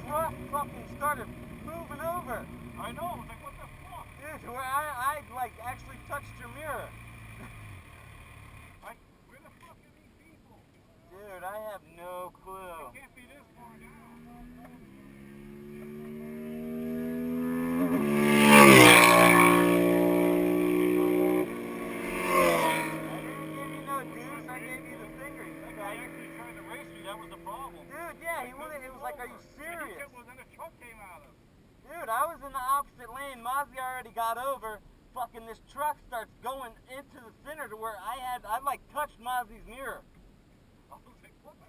truck fucking started moving over. I know, I was like, what the fuck? Dude, where I like actually touched your mirror. Where the fuck are these people? Dude, I have no clue. It can't be this far down. I gave you the finger. That guy actually tried to race me, that was the problem. Dude, yeah, it was like, are you serious? Then the truck came out of. Dude, I was in the opposite lane. Mozzie already got over. Fucking this truck starts going into the center to where I like touched Mozzie's mirror. I was like, what the